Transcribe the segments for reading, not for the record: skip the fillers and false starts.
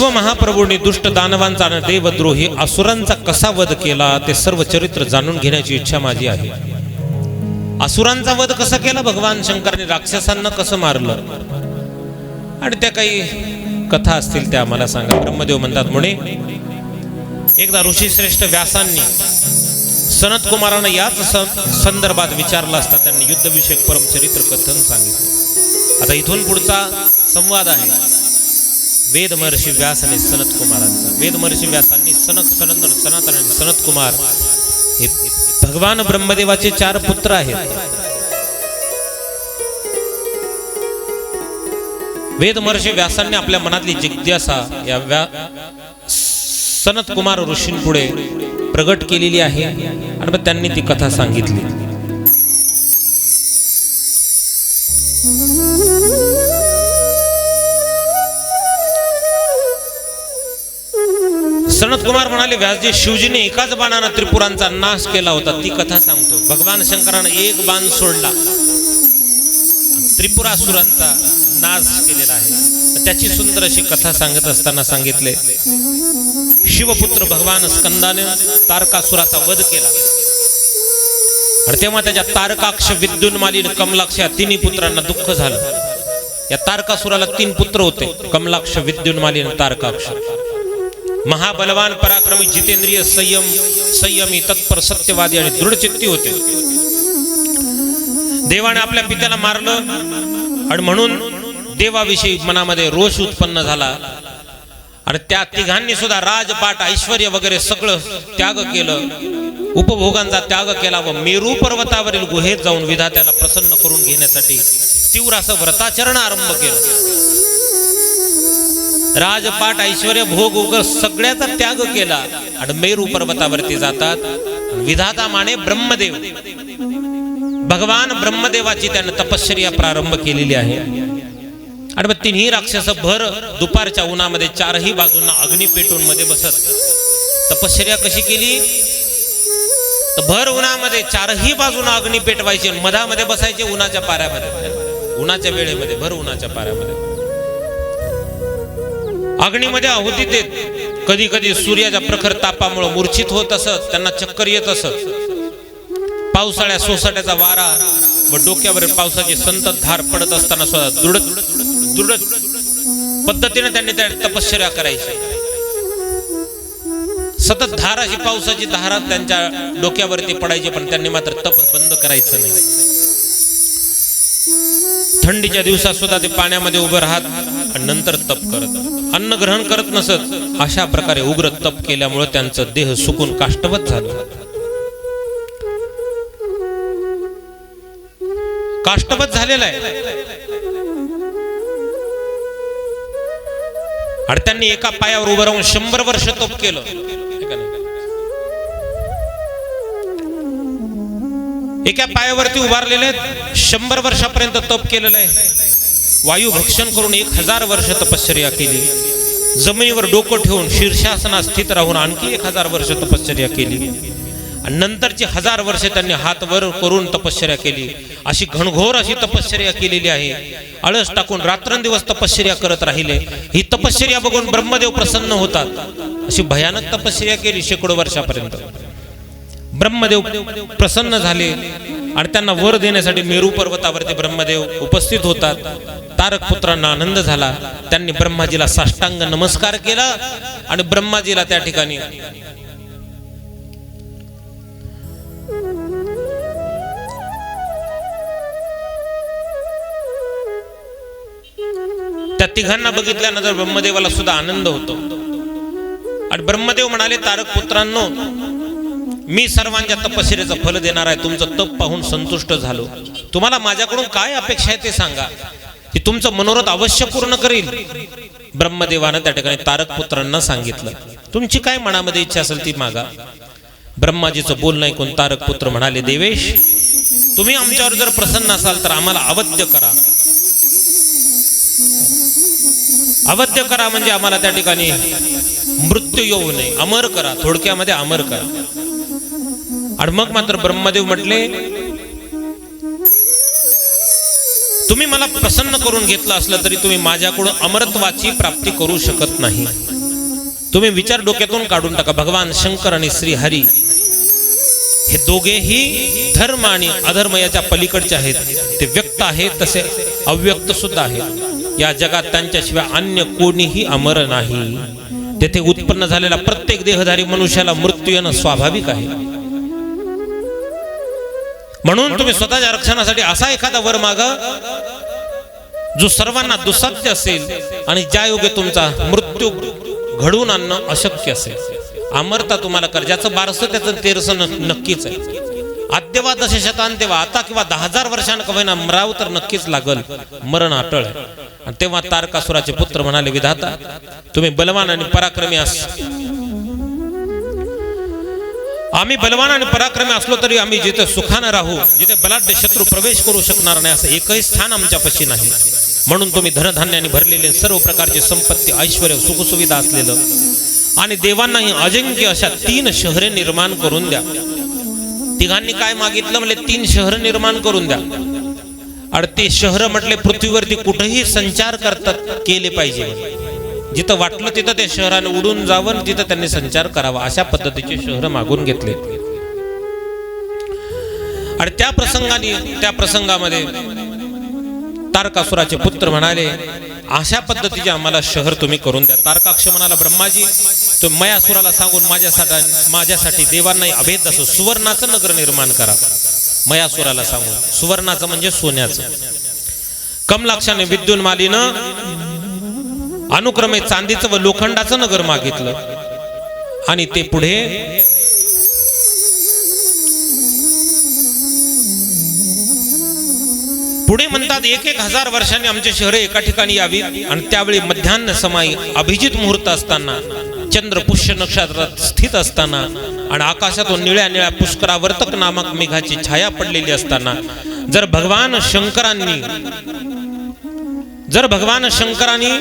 सर्व महाप्रभूंनी दुष्ट दानवांचा आणि देवद्रोही असुरांचा कसा वध केला ते सर्व चरित्र जाणून घेण्याची इच्छा माझी आहे. असुरांचा वध कसा केला भगवान शंकरांनी, राक्षसांना कसं मारलं, आणि त्या काही कथा असतील त्या आम्हाला सांगा. ब्रह्मदेव म्हणतात, म्हणे एकदा ऋषीश्रेष्ठ व्यासांनी सनत कुमारांना याच संदर्भात विचारलं असता त्यांनी युद्धविषयक परमचरित्र कथन सांगितलं. आता इथून पुढचा संवाद आहे वेद महर्षी व्यास आणि सनत कुमारांचा. वेद महर्षी व्यासांनी सनंदन, सनातन आणि सनत कुमार हे भगवान ब्रह्मदेवाचे 4 पुत्र आहेत. वेद महर्षी व्यासांनी आपल्या मनातली जिज्ञासा या सनत कुमार ऋषींपुढे प्रगट केलेली आहे आणि मग त्यांनी ती कथा सांगितली. सनत कुमार म्हणाले, व्यासजी, शिवजीने एकाच बाणाने त्रिपुरांचा नाश केला होता, ती कथा सांगतो. भगवान शंकराने एक बाण सोडला, त्रिपुरासुरांचा नाश केलेला आहे. त्याची सुंदर अशी कथा सांगत असताना सांगितले, शिवपुत्र भगवान स्कंदाने तारकासुराचा वध केला आणि तेव्हा त्याच्या तारकाक्ष, विद्युन्माली, कमलाक्ष या 3 पुत्रांना दुःख झालं. या तारकासुराला 3 पुत्र होते, कमलाक्ष, विद्युन्माली आणि तारकाक्ष. महाबलवान, पराक्रमी, जितेंद्रिय, संयमी, तत्पर, सत्यवादी आणि दृढचित्ती होते. देवाने आपल्या पित्याला मारलं आणि म्हणून देवाविषयी मनामध्ये रोष उत्पन्न झाला आणि त्या तिघांनी सुद्धा राजपाट, ऐश्वर्य वगैरे सगळं त्याग केलं, उपभोगांचा त्याग केला व मेरू पर्वतावरील गुहेत जाऊन विधात्याला प्रसन्न करून घेण्यासाठी तीव्र असं व्रताचरण आरंभ केलं. राजपाट, ऐश्वर्य, भोग वगैरे सगळ्याचा त्याग केला आणि मेरू पर्वतावरती जातात. विधाता माने ब्रह्मदेव, भगवान ब्रह्मदेवाची त्याने तपश्चर्या प्रारंभ केलेली आहे. आणि मग 3ही राक्षस भर दुपारच्या उन्हामध्ये 4ही बाजूंना अग्नी पेटून मध्ये बसत तपश्चर्या कशी केली, तर भर उन्हामध्ये 4ही बाजूंना अग्नी पेटवायचे, मधामध्ये बसायचे उन्हाच्या पाऱ्यामध्ये, उन्हाच्या वेळेमध्ये, भर उन्हाच्या पाऱ्यामध्ये अग्नीमध्ये आहुती देत. कधी कधी सूर्याच्या प्रखर तापामुळे मूर्छित होत असत, त्यांना चक्कर येत असत. पावसाळ्या सोसाट्याचा वारा व डोक्यावर पावसाची संततधार पडत असताना सुद्धा दृढ पद्धतीने त्यांनी त्या तपश्चर्या करायची. सतत धार अशी पावसाची धारा त्यांच्या डोक्यावरती पडायची, पण त्यांनी मात्र तप बंद करायचं नाही. थंडीच्या दिवसात सुद्धा ते पाण्यामध्ये उभं राहत आणि नंतर तप करत, अन्न ग्रहण करत नसत. अशा प्रकारे उग्र तप केल्यामुळे त्यांचं देह सुकून काष्टवत झालं. काष्टवत झालेला आहे आणि त्यांनी एका पायावर उभं राहून 100 वर्ष तप केलं. एका पायावरती उभारलेले 100 वर्षापर्यंत तप केलेलं आहे. वायू भक्षण करून 1000 वर्ष तपश्चर्या केली. जमिनीवर डोकं ठेवून शीर्षासनात स्थित राहून आणखी 1000 वर्ष तपश्चर्या केली आणि नंतरची 1000 वर्ष त्यांनी हात वर करून तपश्चर्या केली. अशी घनघोर अशी तपश्चर्या केलेली आहे. आळस टाकून रात्रंदिवस तपश्चर्या करत राहिले. ही तपश्चर्या बघून ब्रह्मदेव प्रसन्न होतात. अशी भयानक तपश्चर्या केली शेकडो वर्षापर्यंत. ब्रह्मदेव प्रसन्न झाले आणि त्यांना वर देण्यासाठी मेरू पर्वतावरती ब्रह्मदेव उपस्थित होतात. तारक पुत्रांना आनंद झाला. त्यांनी ब्रह्माजीला साष्टांग नमस्कार केला आणि ब्रह्माजीला त्या ठिकाणी त्या तिघांना बघितल्यानंतर ब्रह्मदेवाला सुद्धा आनंद होतो आणि ब्रह्मदेव म्हणाले, तारक पुत्रांनो, मी सर्वांच्या तपश्चर्याचं फल देणार आहे. तुमचं तप पाहून संतुष्ट झालो. तुम्हाला माझ्याकडून काय अपेक्षा आहे ते सांगा, की तुमचं मनोरथ अवश्य पूर्ण करील. ब्रह्मदेवानं त्या ठिकाणी तारक पुत्रांना सांगितलं, तुमची काय मनामध्ये इच्छा असेल ती मागा. ब्रह्माजीचं बोलणं ऐकून तारक पुत्र म्हणाले, देवेश, तुम्ही आमच्यावर जर प्रसन्न असाल तर आम्हाला अवध्य करा. अवध्य करा म्हणजे आम्हाला त्या ठिकाणी मृत्यू येऊ नये, अमर करा, थोडक्यामध्ये अमर करा. आणि मग मात्र ब्रह्मदेव म्हटले, तुम्ही मला प्रसन्न करून घेतलं असलं तरी तुम्ही माझ्याकडून अमरत्वाची प्राप्ती करू शकत नाही. तुम्ही विचार डोक्यातून काढून टाका. भगवान शंकर आणि श्री हरी हे दोघेही धर्म आणि अधर्म याच्या पलीकडचे आहेत. ते व्यक्त आहेत तसे अव्यक्त सुद्धा आहेत. या जगात त्यांच्याशिवाय अन्य कोणीही अमर नाही. तेथे उत्पन्न झालेला प्रत्येक देहधारी मनुष्याला मृत्यू येणं स्वाभाविक आहे. म्हणून तुम्ही स्वतःच्या रक्षणासाठी असा एखादा वर मागा जो सर्वांना दुस्साध्य असेल आणि ज्या योगे तुमचा मृत्यू घडवून आणणं अशक्य असेल. अमरता तुम्हाला कर. ज्याचं 1200 त्याचं 1300 नक्कीच आहे. आद्यवा दश शतान तेव्हा आता किंवा 10,000 वर्षांना कवयना मराव तर नक्कीच लागल. मरण अटळ आहे. आणि तेव्हा तारकासुराचे पुत्र म्हणाले, विधाता तुम्ही बलवान आणि पराक्रमी आम्ही बलवान आणि पराक्रमी असलो तरी आम्ही जिथे सुखानं राहू, जिथे बलाढ्य शत्रू प्रवेश करू शकणार नाही असं एकही स्थान आमच्यापाशी नाही. म्हणून तुम्ही धनधान्याने भरलेले सर्व प्रकारची संपत्ती, ऐश्वर्य, सुखसुविधा असलेलं आणि देवांनाही अजिंक्य अशा 3 शहरे निर्माण करून द्या. तिघांनी काय मागितलं? म्हणजे 3 शहर निर्माण करून द्या. आणि ते शहर म्हटले पृथ्वीवरती कुठेही संचार केले पाहिजे. जिथं वाटलं तिथं ते शहराने उडून जावं, तिथं त्यांनी संचार करावा, अशा पद्धतीचे शहर मागून घेतले. आणि त्या प्रसंगामध्ये तारकासुराचे पुत्र म्हणाले, अशा पद्धतीचे आम्हाला शहर तुम्ही करून द्या. तारकाक्ष म्हणाला, ब्रह्माजी तुम्ही मयासुराला सांगून माझ्यासाठी देवांनाही अभेद असं सुवर्णाचं नगर निर्माण करा. मयासुराला सांगून. सुवर्णाचं म्हणजे सोन्याचं. कमलाक्षाने विद्युन्मालीनं अनुक्रमे चांदीचं व लोखंडाचं नगर मागितलं. आणि ते पुढे म्हणतात 1,000 वर्षांनी आमचे शहरे एका ठिकाणी यावी. आणि त्यावेळी मध्यान्ह समाई अभिजित मुहूर्त असताना, चंद्र पुष्य नक्षत्रात स्थित असताना आणि आकाशातून निळ्या निळ्या पुष्करावर्तक नामक मेघाची छाया पडलेली असताना जर भगवान शंकरांनी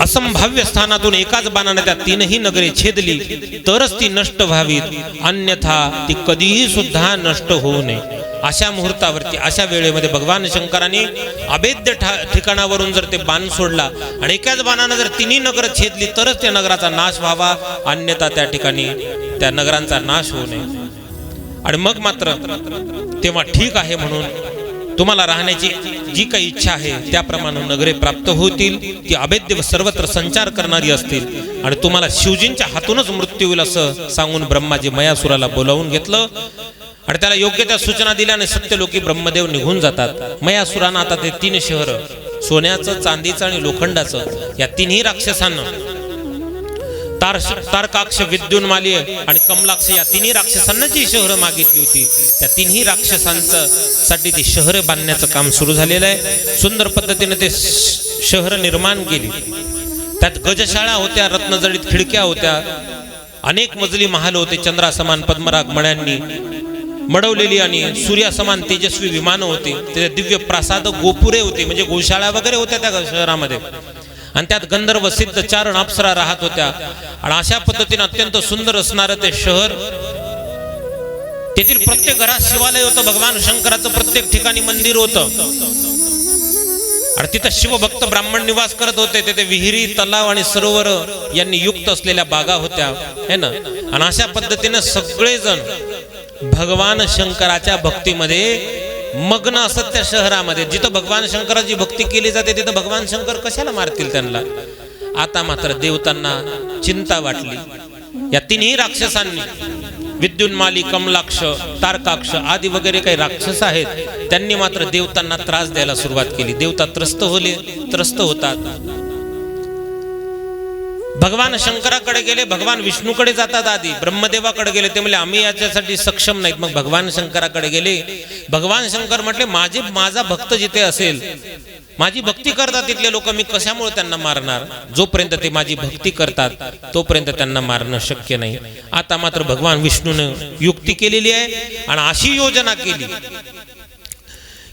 असंभाव्य स्थानातून एकाच बाणाने त्या 3ही नगरे छेदली तरच ती नष्ट व्हावीत, अन्यथा ती कधीही सुद्धा नष्ट होऊ नये. अशा मुहूर्तावरती, अशा वेळेमध्ये भगवान शंकरांनी अभेद्य ठिकाणावरून जर ते बाण सोडला आणि एकाच बाणाने जर 3ही नगर छेदली तरच त्या नगराचा नाश व्हावा, अन्यथा त्या ठिकाणी त्या नगरांचा नाश होऊ नये. आणि मग मात्र तेव्हा ठीक आहे म्हणून तुम्हाला राहण्याची जी काही इच्छा आहे त्याप्रमाणे नगरे प्राप्त होतील. ती अभेद्य व सर्वत्र संचार करणारी असतील आणि तुम्हाला शिवजींच्या हातूनच मृत्यू होईल असं सांगून ब्रह्माजी मयासुराला बोलावून घेतलं. आणि त्याला योग्य त्या सूचना दिल्याने सत्यलोकी ब्रह्मदेव निघून जातात. मयासुरानं आता ते 3 शहर सोन्याचं, चांदीचं आणि लोखंडाचं या 3ही राक्षसांना, तारकाक्ष, विद्युन्माली आणि कमलाक्ष या 3ही राक्षसांना जी शहरं मागितली होती त्या 3ही राक्षसांसाठी ती शहरं बांधण्याचं काम सुरू झालेलं आहे. सुंदर पद्धतीने ते शहर निर्माण केली. त्यात गजशाळा होत्या, रत्नजडित खिडक्या होत्या, अनेक मजली महाल होते, चंद्रासमान पद्मराग मण्यांनी मडवलेली आणि सूर्यासमान तेजस्वी विमानं होती. ते दिव्य प्रासाद, गोपुरे होते, म्हणजे गोशाळा वगैरे होत्या त्या शहरामध्ये. आणि त्यात गंधर्व, सिद्ध, चारण, अप्सरा राहत होत्या. आणि अशा पद्धतीने अत्यंत सुंदर असणारं ते शहर. तेथील प्रत्येक घरात शिवालय होतं, भगवान शंकराचं प्रत्येक ठिकाणी मंदिर होतं. आणि तिथं शिवभक्त ब्राह्मण निवास करत होते. तिथे विहिरी, तलाव आणि सरोवर यांनी युक्त असलेल्या बागा होत्या, है ना. आणि अशा पद्धतीने सगळेजण भगवान शंकराच्या भक्तीमध्ये मग्न असत त्या शहरामध्ये. जिथं भगवान शंकराची भक्ती केली जाते तिथं भगवान शंकर कशाला मारतील त्यांना. आता मात्र देवतांना चिंता वाटली. या 3ही राक्षसांनी, विद्युन्माली, कमलाक्ष, तारकाक्ष आदी वगैरे काही राक्षस आहेत, त्यांनी मात्र देवतांना त्रास द्यायला सुरुवात केली. देवता त्रस्त होतात. भगवान शंकराकडे गेले, भगवान विष्णूकडे जातात, आधी ब्रह्मदेवाकडे गेले. ते म्हणले आम्ही याच्यासाठी सक्षम नाहीत. मग भगवान शंकराकडे गेले. भगवान शंकर म्हटले माझा भक्त जिथे असेल, माझी भक्ती करतात तिथले लोक, मी कशामुळे त्यांना मारणार. जोपर्यंत ते माझी भक्ती करतात तोपर्यंत त्यांना मारणं शक्य नाही. आता मात्र भगवान विष्णूने युक्ती केलेली आहे आणि अशी योजना केली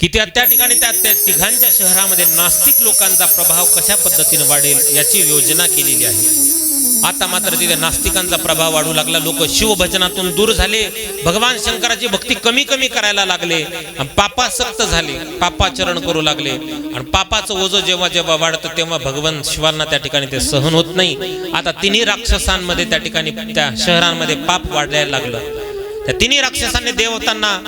की त्या ठिकाणी त्या तिघांच्या शहरामध्ये नास्तिक लोकांचा प्रभाव कशा पद्धतीने वाढेल याची योजना केलेली आहे. आता मात्र तिथे नास्तिकांचा प्रभाव वाढू लागला. लोक शिवभजनातून दूर झाले, भगवान शंकराची भक्ती कमी कमी करायला लागले, पापासक्त झाले, पापाचरण करू लागले. आणि पापाचं ओझं जेव्हा जेव्हा वाढतं तेव्हा भगवान शिवांना त्या ठिकाणी ते सहन होत नाही. आता तिन्ही राक्षसांमध्ये त्या ठिकाणी त्या शहरांमध्ये पाप वाढायला लागलं. त्या तिन्ही राक्षसांनी देवतांना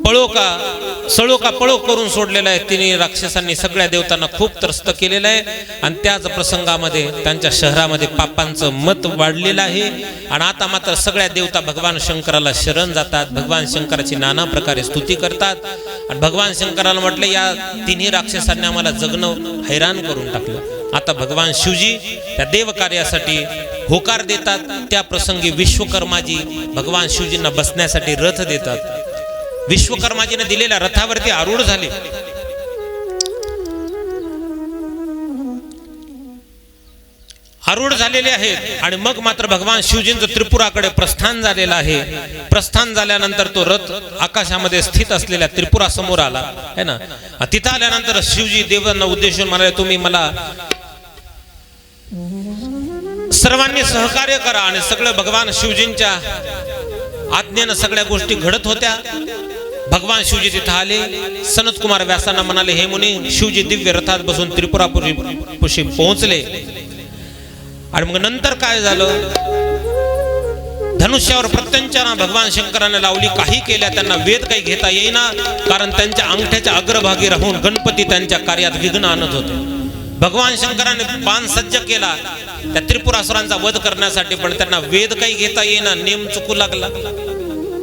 पळो का सळो का पळो करून सोडलेलं आहे. तिन्ही राक्षसांनी सगळ्या देवतांना खूप त्रस्त केलेलं आहे. आणि त्याच प्रसंगामध्ये त्यांच्या शहरामध्ये पापांचं मत वाढलेलं आहे. आणि आता मात्र सगळ्या देवता भगवान शंकराला शरण जातात, भगवान शंकराची नाना प्रकारे स्तुती करतात. आणि भगवान शंकराला म्हटलं, या तिन्ही राक्षसांनी आम्हाला जगणं हैराण करून टाकलं. आता भगवान शिवजी त्या देव कार्यासाठी होकार देतात. त्या प्रसंगी विश्वकर्माजी भगवान शिवजींना बसण्यासाठी रथ देतात. विश्वकर्माजीने दिलेल्या रथावरती आरूढ झाले. आरूढ झालेले आहेत. आणि मग मात्र भगवान शिवजींचं त्रिपुराकडे प्रस्थान झालेलं आहे. प्रस्थान झाल्यानंतर तो रथ आकाशामध्ये स्थित असलेल्या त्रिपुरा समोर आला है ना. तिथं आल्यानंतर शिवजी देवांना उद्देशून म्हणाले, तुम्ही मला सर्वांनी सहकार्य करा. आणि सगळं भगवान शिवजींच्या आज्ञेनं सगळ्या गोष्टी घडत होत्या. भगवान शिवजी तिथं आले. सनत कुमार व्यासांना म्हणाले, हे मुनी, शिवजी दिव्य रथात बसून त्रिपुरापुरी पोहोचले. आणि मग नंतर काय झालं, धनुष्यावर प्रत्यंचाना भगवान शंकराने लावली. काही केल्या त्यांना वेद काही घेता येईना, कारण त्यांच्या अंगठ्याच्या अग्रभागी राहून गणपती त्यांच्या कार्यात विघ्न आणत होते. भगवान शंकराने बाण सज्ज केला त्या त्रिपुरासुरांचा वध करण्यासाठी, पण त्यांना वेद काही घेता येईना, नेम चुकू लागला.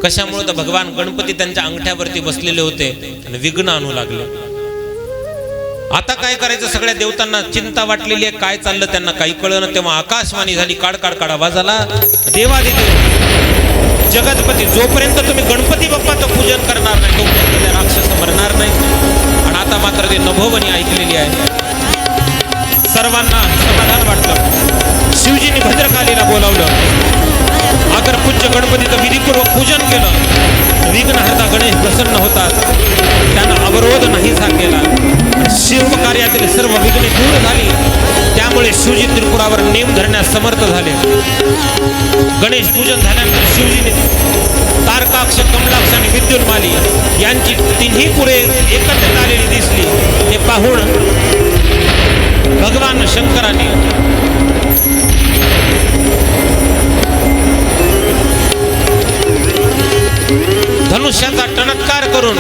कशामुळे तर भगवान गणपती त्यांच्या अंगठ्यावरती बसलेले होते आणि विघ्न आणू लागले. आता काय करायचं, सगळ्या देवतांना चिंता वाटलेली आहे, काय चाललं त्यांना काही कळलं. तेव्हा आकाशवाणी झाली, काड काड काड आवाज आला, देवादिदेव जगतपती, जोपर्यंत तुम्ही गणपती बाप्पाचं पूजन करणार नाही तोपर्यंत त्या राक्षस मरणार नाही. आणि आता मात्र ते नभोवनी ऐकलेली आहे. सर्वांना समाधान वाटलं. शिवजींनी भद्रकालीला बोलावलं. अगर पूज्य गणपतीचं विधीपूर्वक पूजन केलं, विघ्नहर्ता गणेश प्रसन्न होतात, त्यांना अवरोध नाहीसा केला. शिव कार्यातील सर्व विघ्ने दूर झाली. त्यामुळे शिवजी त्रिपुरावर नेम धरण्यास समर्थ झाले. गणेश पूजन झाल्यानंतर शिवजीने तारकाक्ष, कमलाक्ष आणि विद्युन्माली यांची तिन्ही पुरे एकत्रित आलेली दिसली. ते पाहून भगवान शंकराने धनुष्याचा टणत्कार करून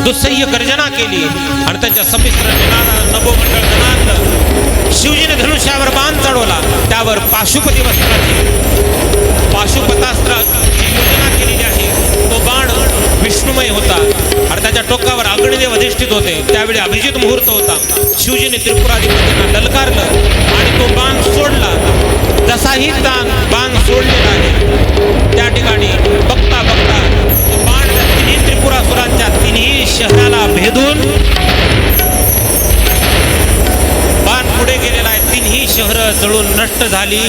दुस्सह्य गर्जना केली. आणि त्यांच्या समिश्र नभोमंडळ गणात शिवजीने धनुष्यावर बाण चढवला. त्यावर पाशुपती वस्त्राची पाशुपतास्त्राची योजना केलेली आहे. तो बाण विष्णुमय होता आणि त्याच्या टोकावर अग्निदेव अधिष्ठित होते. त्यावेळी अभिजित मुहूर्त होता. शिवजीने त्रिपुराधिपतींना ललकारलं आणि तो बाण सोडला. जसाही बाण सोडलेला आहे त्या ठिकाणी बघता बघता तो बाण तिन्ही त्रिपुरासुरांच्या तिन्ही शहराला भेदून बाण पुढे गेलेला आहे. तिन्ही शहरं जळून नष्ट झाली.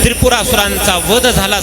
त्रिपुरासुरांचा वध झाला.